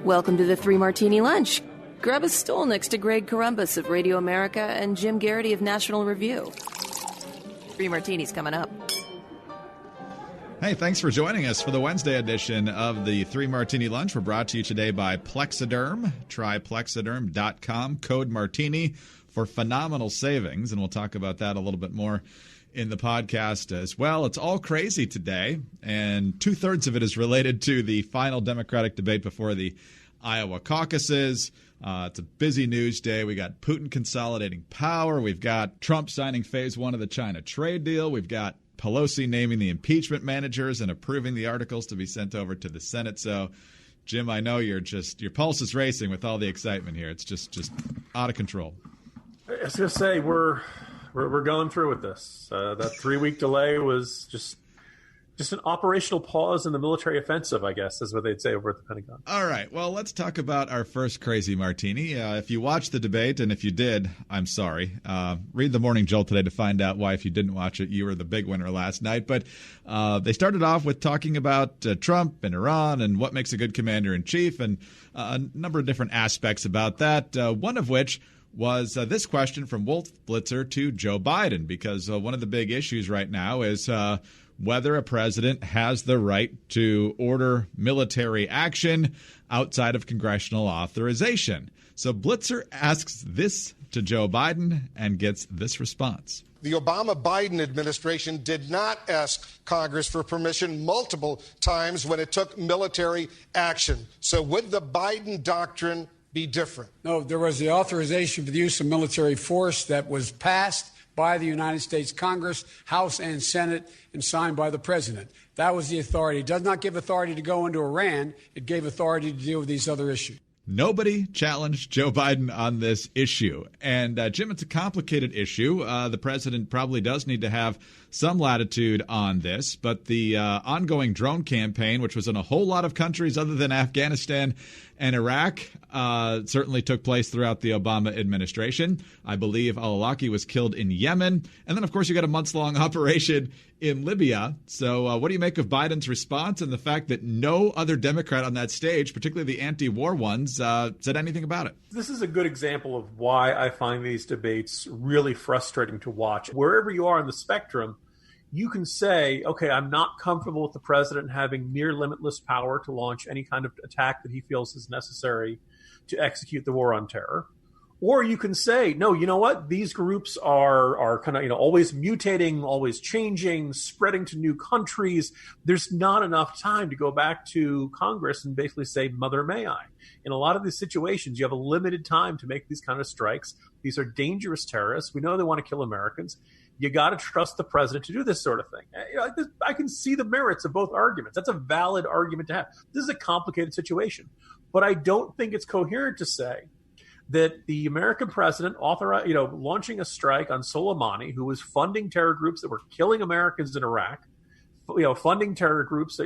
Welcome to the Three Martini Lunch. Grab a stool next to Greg Columbus of Radio America and Jim Garrity of National Review. Three Martinis coming up. Hey, thanks for joining us for the Wednesday edition of the Three Martini Lunch. We're brought to you today by Plexiderm. Try Plexiderm.com, code Martini for phenomenal savings, and we'll talk about that a little bit more in the podcast as well. It's all crazy today, and two-thirds of it is related to the final Democratic debate before the Iowa caucuses. It's a busy news day. We got Putin consolidating power. We've got Trump signing phase one of the China trade deal. We've got Pelosi naming the impeachment managers and approving the articles to be sent over to the Senate. So, Jim, I know your pulse is racing with all the excitement here. It's just out of control. I was going to say, we're going through with this. That 3-week delay was just an operational pause in the military offensive, I guess, is what they'd say over at the Pentagon. All right. Well, let's talk about our first crazy martini. If you watched the debate, and if you did, I'm sorry. Read the Morning Jolt today to find out why, if you didn't watch it, you were the big winner last night. But they started off with talking about Trump and Iran and what makes a good commander-in-chief and a number of different aspects about that, one of which was this question from Wolf Blitzer to Joe Biden, because one of the big issues right now is whether a president has the right to order military action outside of congressional authorization. So Blitzer asks this to Joe Biden and gets this response. The Obama-Biden administration did not ask Congress for permission multiple times when it took military action. So would the Biden doctrine be different? No, there was the authorization for the use of military force that was passed by the United States Congress, House and Senate, and signed by the president. That was the authority. It does not give authority to go into Iran. It gave authority to deal with these other issues. Nobody challenged Joe Biden on this issue. And, Jim, it's a complicated issue. The president probably does need to have some latitude on this. But the ongoing drone campaign, which was in a whole lot of countries other than Afghanistan and Iraq, certainly took place throughout the Obama administration. I believe al-Awlaki was killed in Yemen. And then, of course, you got a months-long operation in Libya. So what do you make of Biden's response and the fact that no other Democrat on that stage, particularly the anti-war ones, said anything about it? This is a good example of why I find these debates really frustrating to watch. Wherever you are on the spectrum, you can say, okay, I'm not comfortable with the president having near limitless power to launch any kind of attack that he feels is necessary to execute the war on terror. Or you can say, no, you know what? These groups are kind of, always mutating, always changing, spreading to new countries. There's not enough time to go back to Congress and basically say, mother may I. In a lot of these situations, you have a limited time to make these kind of strikes. These are dangerous terrorists. We know they want to kill Americans. You got to trust the president to do this sort of thing. I can see the merits of both arguments. That's a valid argument to have. This is a complicated situation. But I don't think it's coherent to say that the American president launching a strike on Soleimani, who was funding terror groups that were killing Americans in Iraq, funding terror groups,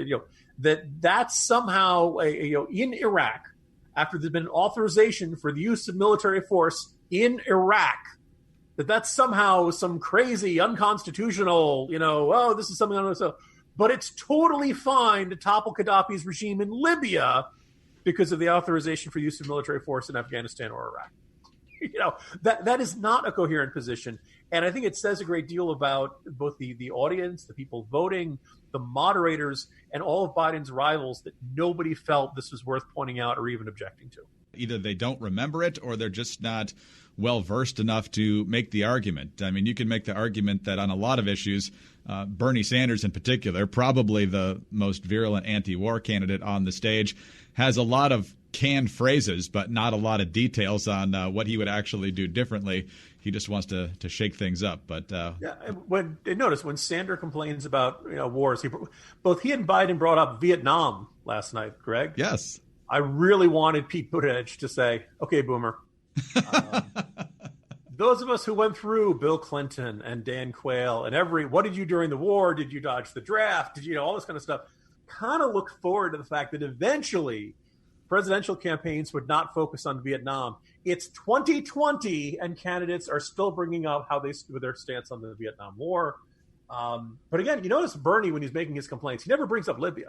that's somehow in Iraq, after there's been authorization for the use of military force in Iraq, that's somehow some crazy, unconstitutional, this is something I don't know. But it's totally fine to topple Gaddafi's regime in Libya because of the authorization for use of military force in Afghanistan or Iraq. That is not a coherent position. And I think it says a great deal about both the audience, the people voting, the moderators, and all of Biden's rivals that nobody felt this was worth pointing out or even objecting to. Either they don't remember it or they're just not well-versed enough to make the argument. I mean, you can make the argument that on a lot of issues, Bernie Sanders in particular, probably the most virulent anti-war candidate on the stage, has a lot of canned phrases, but not a lot of details on what he would actually do differently. He just wants to shake things up. But notice when Sanders complains about wars, both he and Biden brought up Vietnam last night, Greg. Yes. I really wanted Pete Buttigieg to say, okay, boomer. Those of us who went through Bill Clinton and Dan Quayle and what did you during the war? Did you dodge the draft? Did you all this kind of stuff? Kind of look forward to the fact that eventually presidential campaigns would not focus on Vietnam. It's 2020 and candidates are still bringing up how they stood their stance on the Vietnam War. But again, you notice Bernie, when he's making his complaints, he never brings up Libya.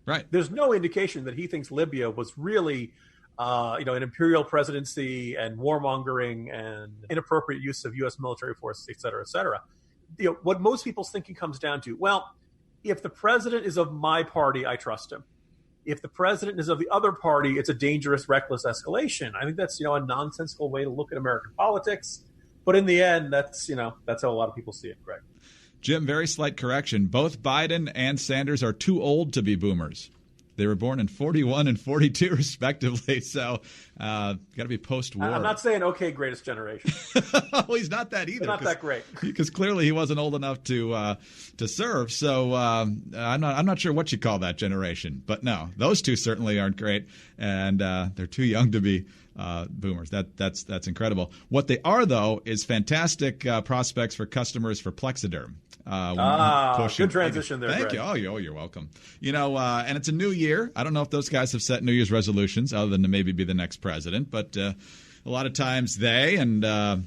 Right. There's no indication that he thinks Libya was really, an imperial presidency and warmongering and inappropriate use of U.S. military forces, et cetera, et cetera. What most people's thinking comes down to, well, if the president is of my party, I trust him. If the president is of the other party, it's a dangerous, reckless escalation. I think that's, a nonsensical way to look at American politics. But in the end, that's how a lot of people see it, Greg. Jim, very slight correction. Both Biden and Sanders are too old to be boomers. They were born in 41 and 42, respectively. So, got to be post-war. I'm not saying, okay, greatest generation. Well, he's not that either. They're not that great. Because clearly he wasn't old enough to serve. So I'm not sure what you call that generation. But no, those two certainly aren't great, and they're too young to be boomers. That's incredible. What they are, though, is fantastic prospects for customers for Plexiderm. Good transition there. Thank you. Oh, you're welcome. And it's a new year. I don't know if those guys have set New Year's resolutions other than to maybe be the next president, but a lot of times they and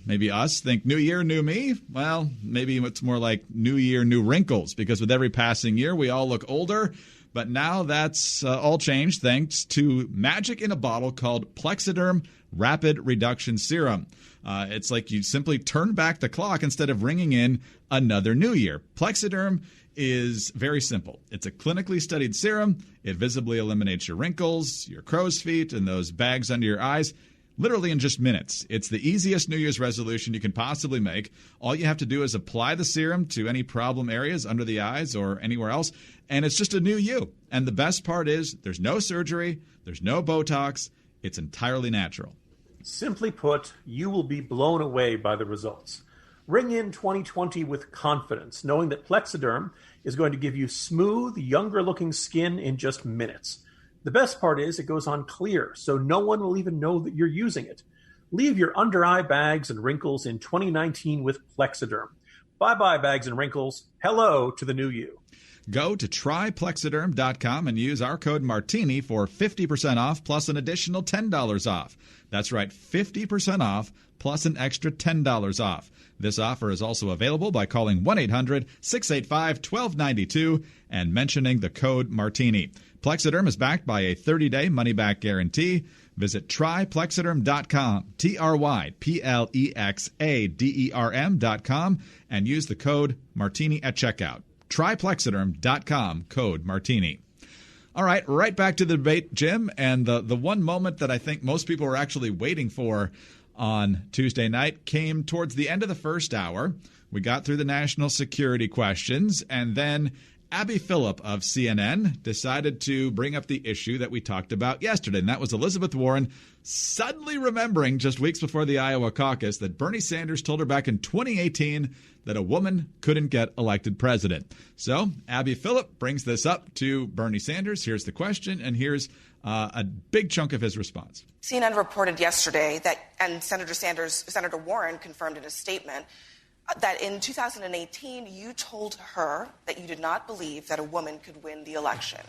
maybe us think new year, new me. Well, maybe it's more like new year, new wrinkles, because with every passing year, we all look older. But now that's all changed thanks to magic in a bottle called Plexiderm Rapid Reduction Serum. It's like you simply turn back the clock instead of ringing in another new year. Plexiderm is very simple. It's a clinically studied serum. It visibly eliminates your wrinkles, your crow's feet, and those bags under your eyes, literally in just minutes. It's the easiest New Year's resolution you can possibly make. All you have to do is apply the serum to any problem areas under the eyes or anywhere else, and it's just a new you. And the best part is there's no surgery, there's no Botox. It's entirely natural. Simply put, you will be blown away by the results. Ring in 2020 with confidence, knowing that Plexiderm is going to give you smooth, younger-looking skin in just minutes. The best part is it goes on clear, so no one will even know that you're using it. Leave your under-eye bags and wrinkles in 2019 with Plexiderm. Bye-bye, bags and wrinkles. Hello to the new you. Go to tryplexiderm.com and use our code Martini for 50% off plus an additional $10 off. That's right, 50% off plus an extra $10 off. This offer is also available by calling 1-800-685-1292 and mentioning the code Martini. Plexiderm is backed by a 30-day money-back guarantee. Visit tryplexiderm.com, tryplexiderm.com, and use the code Martini at checkout. Tryplexiderm.com, code Martini. All right back to the debate, Jim, and the one moment that I think most people were actually waiting for on Tuesday night came towards the end of the first hour. We got through the national security questions, and then Abby Phillip of CNN decided to bring up the issue that we talked about yesterday, and that was Elizabeth Warren suddenly remembering just weeks before the Iowa caucus that Bernie Sanders told her back in 2018 that a woman couldn't get elected president. So Abby Phillip brings this up to Bernie Sanders. Here's the question, and here's a big chunk of his response. CNN reported yesterday that, and Senator Warren confirmed in a statement, that in 2018, you told her that you did not believe that a woman could win the election.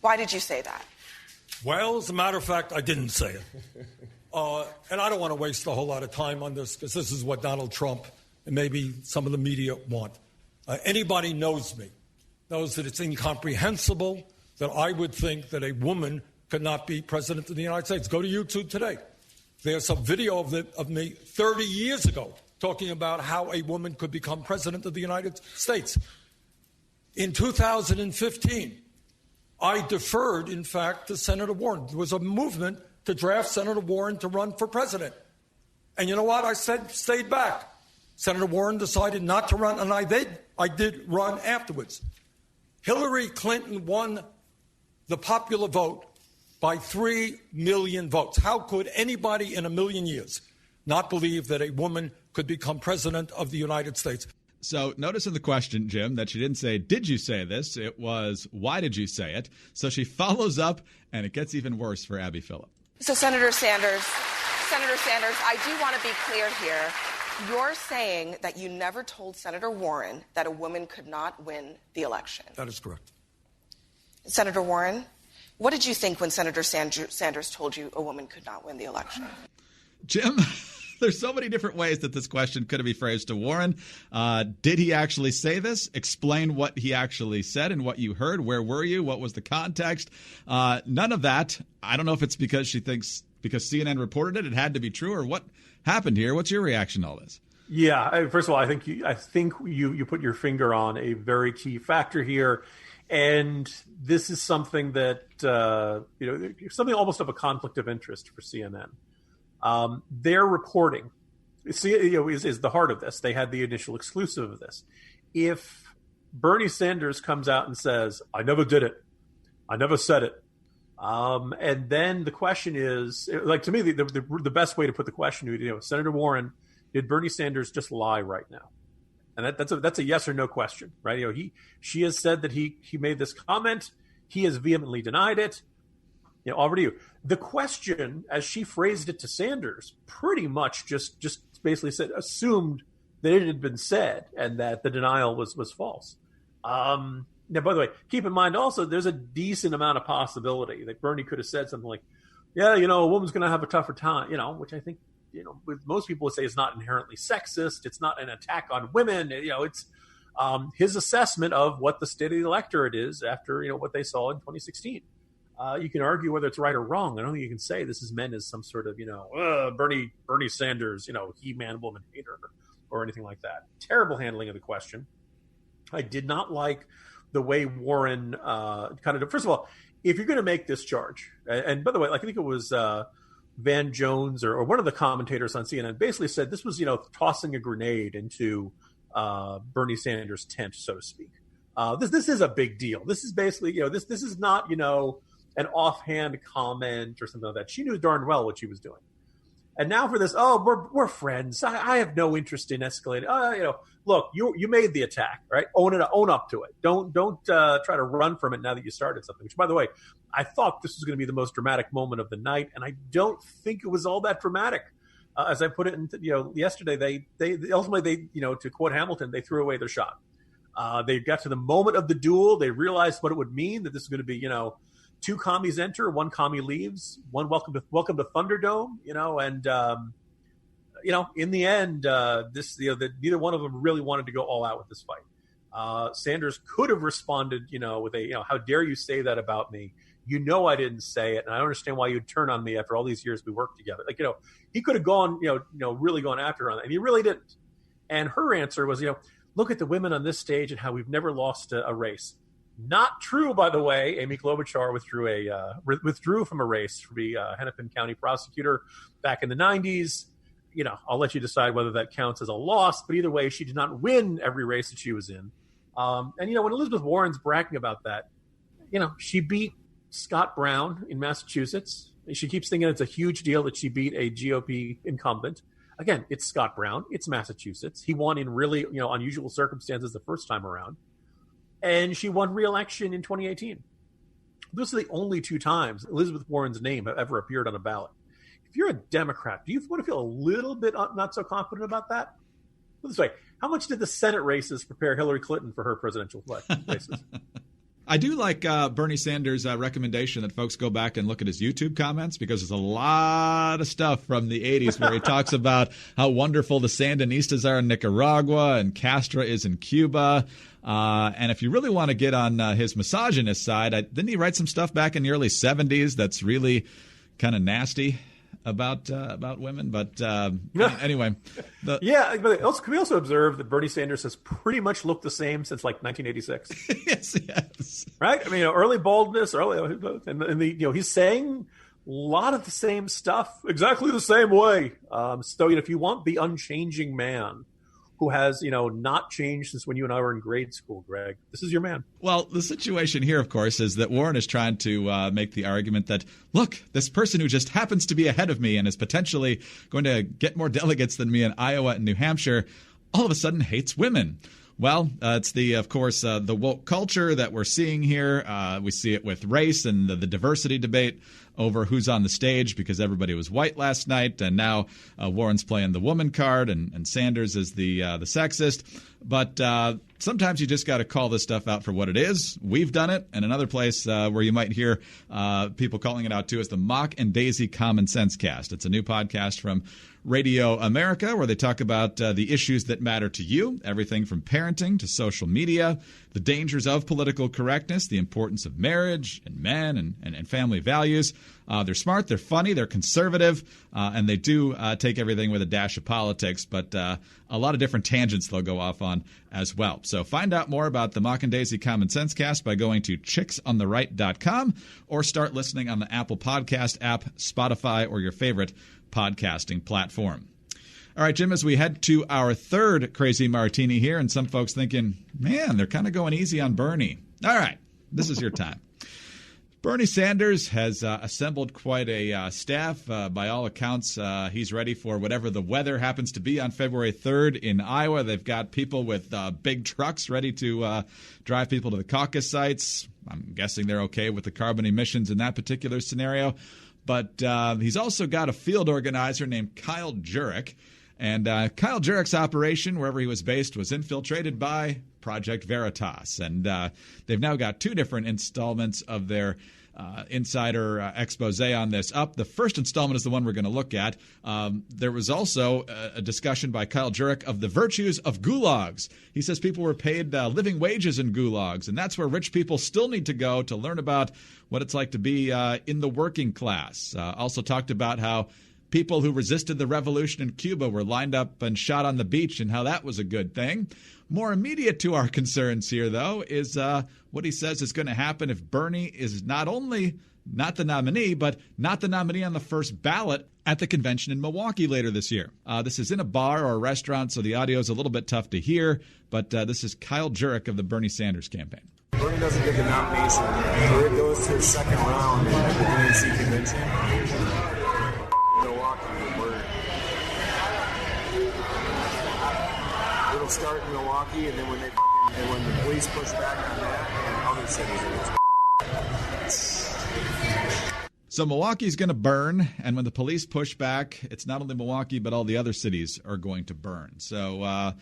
Why did you say that? Well, as a matter of fact, I didn't say it. And I don't want to waste a whole lot of time on this because this is what Donald Trump and maybe some of the media want. Anybody knows me, knows that it's incomprehensible that I would think that a woman could not be president of the United States. Go to YouTube today. There's a video of me 30 years ago talking about how a woman could become president of the United States. In 2015, I deferred, in fact, to Senator Warren. There was a movement to draft Senator Warren to run for president. And you know what? I stayed back. Senator Warren decided not to run, and I did run afterwards. Hillary Clinton won the popular vote by 3 million votes. How could anybody in a million years not believe that a woman could become president of the United States? So notice in the question, Jim, that she didn't say, did you say this? It was, why did you say it? So she follows up, and it gets even worse for Abby Phillip. So Senator Sanders, I do want to be clear here. You're saying that you never told Senator Warren that a woman could not win the election. That is correct. Senator Warren, what did you think when Senator Sanders told you a woman could not win the election? Jim, There's so many different ways that this question could have been phrased to Warren. Did he actually say this? Explain what he actually said and what you heard. Where were you? What was the context? None of that. I don't know if it's because she thinks because CNN reported it had to be true, or what happened here. What's your reaction to all this? Yeah, first of all, I think you put your finger on a very key factor here, and this is something that something almost of a conflict of interest for CNN. Their reporting is the heart of this. They had the initial exclusive of this. If Bernie Sanders comes out and says, "I never did it, I never said it," and then the question is, like, to me, the best way to put the question to Senator Warren, did Bernie Sanders just lie right now? And that's a yes or no question, right? She has said that he made this comment. He has vehemently denied it. Over to you. The question, as she phrased it to Sanders, pretty much just basically assumed that it had been said and that the denial was false. Now, by the way, keep in mind also there's a decent amount of possibility that Bernie could have said something like, "Yeah, a woman's going to have a tougher time," which I think, most people would say is not inherently sexist. It's not an attack on women. It's his assessment of what the state of the electorate is after, what they saw in 2016. You can argue whether it's right or wrong. I don't think you can say this is meant as some sort of, Bernie Sanders, he-man, woman hater or anything like that. Terrible handling of the question. I did not like the way Warren first of all, if you're going to make this charge, and by the way, I think it was Van Jones or one of the commentators on CNN basically said this was, tossing a grenade into Bernie Sanders' tent, so to speak. This is a big deal. This is basically, this is not, an offhand comment or something like that. She knew darn well what she was doing. And now for this, we're friends. I have no interest in escalating. Look, you made the attack, right? Own up to it. Don't try to run from it now that you started something. Which, by the way, I thought this was going to be the most dramatic moment of the night, and I don't think it was all that dramatic. As I put it, yesterday, they ultimately, to quote Hamilton, they threw away their shot. They got to the moment of the duel. They realized what it would mean, that this is going to be, two commies enter, one commie leaves, one welcome to Thunderdome, and in the end, neither one of them really wanted to go all out with this fight. Sanders could have responded, with a, how dare you say that about me? I didn't say it, and I don't understand why you'd turn on me after all these years we worked together. He could have gone, really gone after her on that, and he really didn't. And her answer was, look at the women on this stage and how we've never lost a race. Not true, by the way. Amy Klobuchar withdrew from a race to be Hennepin County prosecutor back in the 90s. I'll let you decide whether that counts as a loss, but either way, she did not win every race that she was in. And when Elizabeth Warren's bragging about that, she beat Scott Brown in Massachusetts. She keeps thinking it's a huge deal that she beat a GOP incumbent. Again, it's Scott Brown. It's Massachusetts. He won in really, unusual circumstances the first time around. And she won re-election in 2018. Those are the only two times Elizabeth Warren's name have ever appeared on a ballot. If you're a Democrat, do you want to feel a little bit not so confident about that? Put it this way, how much did the Senate races prepare Hillary Clinton for her presidential races? I do like Bernie Sanders' recommendation that folks go back and look at his YouTube comments, because there's a lot of stuff from the 80s where he talks about how wonderful the Sandinistas are in Nicaragua and Castro is in Cuba. And if you really want to get on his misogynist side, didn't he write some stuff back in the early 70s that's really kind of nasty about women? But anyway. But also, can we also observe that Bernie Sanders has pretty much looked the same since like 1986? Yes. Right? I mean, early baldness, and he's saying a lot of the same stuff exactly the same way. So, if you want the unchanging man who has, not changed since when you and I were in grade school, Greg, this is your man. Well, the situation here, of course, is that Warren is trying to make the argument that, look, this person who just happens to be ahead of me and is potentially going to get more delegates than me in Iowa and New Hampshire, all of a sudden hates women. Well, it's of course, the woke culture that we're seeing here. We see it with race and the diversity debate over who's on the stage, because everybody was white last night, and now Warren's playing the woman card, and Sanders is the sexist. But sometimes you just got to call this stuff out for what it is. We've done it. And another place where you might hear people calling it out too is the Mock and Daisy Common Sense Cast. It's a new podcast from Radio America where they talk about the issues that matter to you, everything from parenting to social media, the dangers of political correctness, the importance of marriage and men and family values. They're smart, they're funny, they're conservative, and they do take everything with a dash of politics, but a lot of different tangents they'll go off on as well. So find out more about the Mock and Daisy Common Sense Cast by going to chicksontheright.com or start listening on the Apple Podcast app, Spotify, or your favorite podcasting platform. All right, Jim, as we head to our third Crazy Martini here, and some folks thinking, man, they're kind of going easy on Bernie. All right, this is your time. Bernie Sanders has assembled quite a staff. By all accounts, he's ready for whatever the weather happens to be on February 3rd in Iowa. They've got people with big trucks ready to drive people to the caucus sites. I'm guessing they're okay with the carbon emissions in that particular scenario. But he's also got a field organizer named Kyle Jurek. And Kyle Jurek's operation, wherever he was based, was infiltrated by Project Veritas. And they've now got two different installments of their insider expose on this up. The first installment is the one we're going to look at. There was also a discussion by Kyle Jurek of the virtues of gulags. He says people were paid living wages in gulags, and that's where rich people still need to go to learn about what it's like to be in the working class. Also talked about how people who resisted the revolution in Cuba were lined up and shot on the beach and how that was a good thing. More immediate to our concerns here, though, is what he says is going to happen if Bernie is not only not the nominee, but not the nominee on the first ballot at the convention in Milwaukee later this year. This is in a bar or a restaurant, so the audio is a little bit tough to hear, but this is Kyle Jurek of the Bernie Sanders campaign. Bernie doesn't get the nomination, or it goes to the second round at the DNC convention. Milwaukee will burn. It'll start in Milwaukee, and then when the police push back on that, and other cities. So Milwaukee's going to burn, and when the police push back, it's not only Milwaukee, but all the other cities are going to burn. So,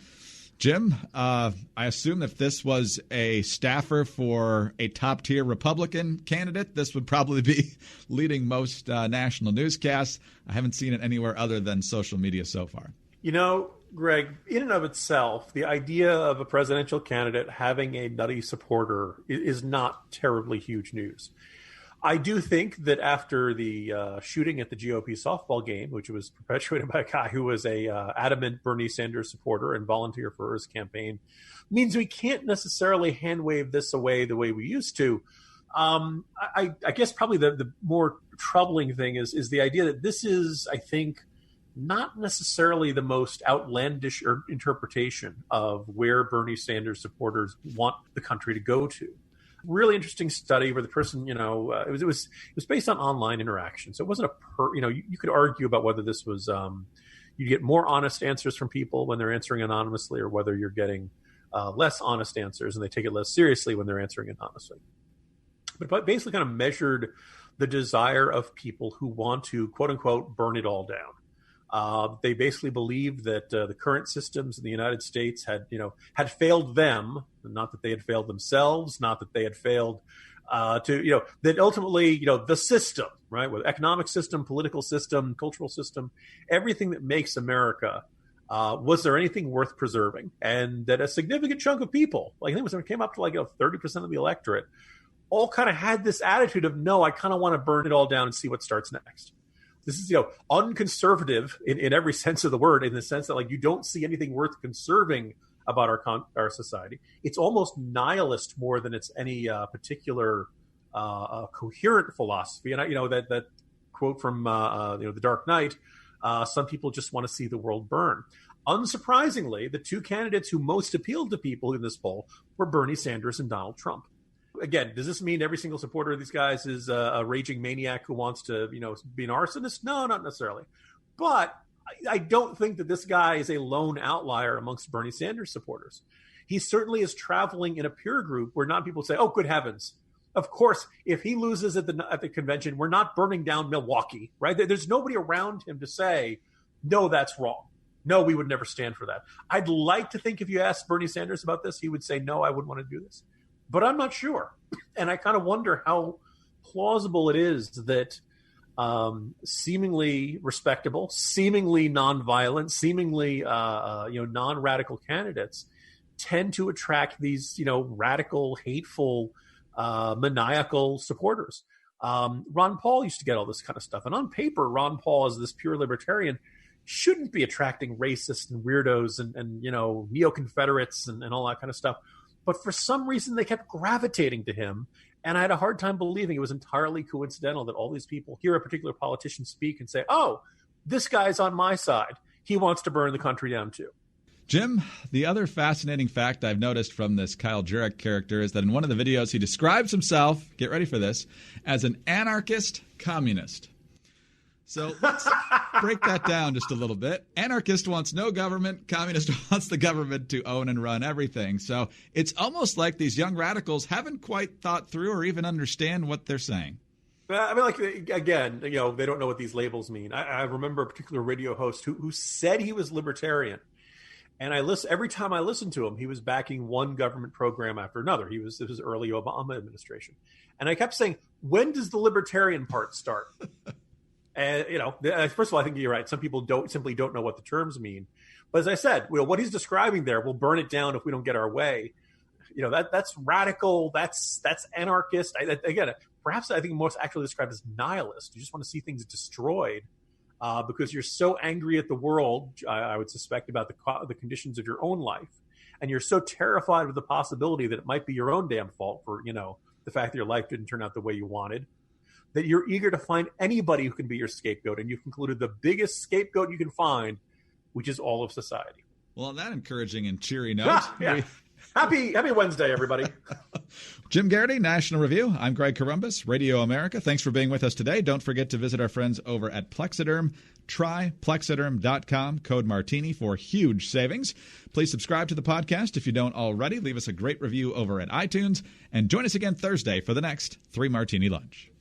Jim, I assume if this was a staffer for a top-tier Republican candidate, this would probably be leading most national newscasts. I haven't seen it anywhere other than social media so far. You know, Greg, in and of itself, the idea of a presidential candidate having a nutty supporter is not terribly huge news. I do think that after the shooting at the GOP softball game, which was perpetuated by a guy who was a adamant Bernie Sanders supporter and volunteer for his campaign, means we can't necessarily hand-wave this away the way we used to. I guess probably the more troubling thing is the idea that this is, I think, not necessarily the most outlandish interpretation of where Bernie Sanders supporters want the country to go to. Really interesting study where the person, it was based on online interaction. So it wasn't you could argue about whether this was, you get more honest answers from people when they're answering anonymously or whether you're getting less honest answers and they take it less seriously when they're answering anonymously. But basically kind of measured the desire of people who want to, quote unquote, burn it all down. They basically believed that the current systems in the United States had failed them, not that they had failed themselves, not that they had failed that ultimately, the system, right, with economic system, political system, cultural system, everything that makes America, was there anything worth preserving? And that a significant chunk of people, like I think it came up to 30% of the electorate, all kind of had this attitude of, no, I kind of want to burn it all down and see what starts next. This is, unconservative in every sense of the word, in the sense that you don't see anything worth conserving about our society. It's almost nihilist more than it's any particular coherent philosophy. And that quote from The Dark Knight, some people just want to see the world burn. Unsurprisingly, the two candidates who most appealed to people in this poll were Bernie Sanders and Donald Trump. Again, does this mean every single supporter of these guys is a raging maniac who wants to, be an arsonist? No, not necessarily. But I don't think that this guy is a lone outlier amongst Bernie Sanders supporters. He certainly is traveling in a peer group where not people say, oh, good heavens. Of course, if he loses at the convention, we're not burning down Milwaukee, right? There's nobody around him to say, no, that's wrong. No, we would never stand for that. I'd like to think if you asked Bernie Sanders about this, he would say, no, I wouldn't want to do this. But I'm not sure. And I kind of wonder how plausible it is that seemingly respectable, seemingly nonviolent, seemingly non-radical candidates tend to attract these radical, hateful, maniacal supporters. Ron Paul used to get all this kind of stuff, and on paper, Ron Paul, as this pure libertarian, shouldn't be attracting racists and weirdos and neo-Confederates and all that kind of stuff. But for some reason, they kept gravitating to him. And I had a hard time believing it was entirely coincidental that all these people hear a particular politician speak and say, oh, this guy's on my side. He wants to burn the country down too. Jim, the other fascinating fact I've noticed from this Kyle Jurek character is that in one of the videos, he describes himself, get ready for this, as an anarchist communist. So let's break that down just a little bit. Anarchist wants no government. Communist wants the government to own and run everything. So it's almost like these young radicals haven't quite thought through or even understand what they're saying. I mean, again, they don't know what these labels mean. I remember a particular radio host who said he was libertarian. And every time I listened to him, he was backing one government program after another. It was early Obama administration. And I kept saying, when does the libertarian part start? And, first of all, I think you're right. Some people simply don't know what the terms mean. But as I said, what he's describing there, we'll burn it down if we don't get our way. That's radical. That's anarchist. Perhaps I think most actually described as nihilist. You just want to see things destroyed because you're so angry at the world, I would suspect, about the conditions of your own life. And you're so terrified of the possibility that it might be your own damn fault for, the fact that your life didn't turn out the way you wanted, that you're eager to find anybody who can be your scapegoat. And you've concluded the biggest scapegoat you can find, which is all of society. Well, on that encouraging and cheery note, Happy Wednesday, everybody. Jim Garrity, National Review. I'm Greg Corombos, Radio America. Thanks for being with us today. Don't forget to visit our friends over at Plexiderm. Try Plexiderm.com, code Martini for huge savings. Please subscribe to the podcast if you don't already. Leave us a great review over at iTunes. And join us again Thursday for the next 3 Martini Lunch.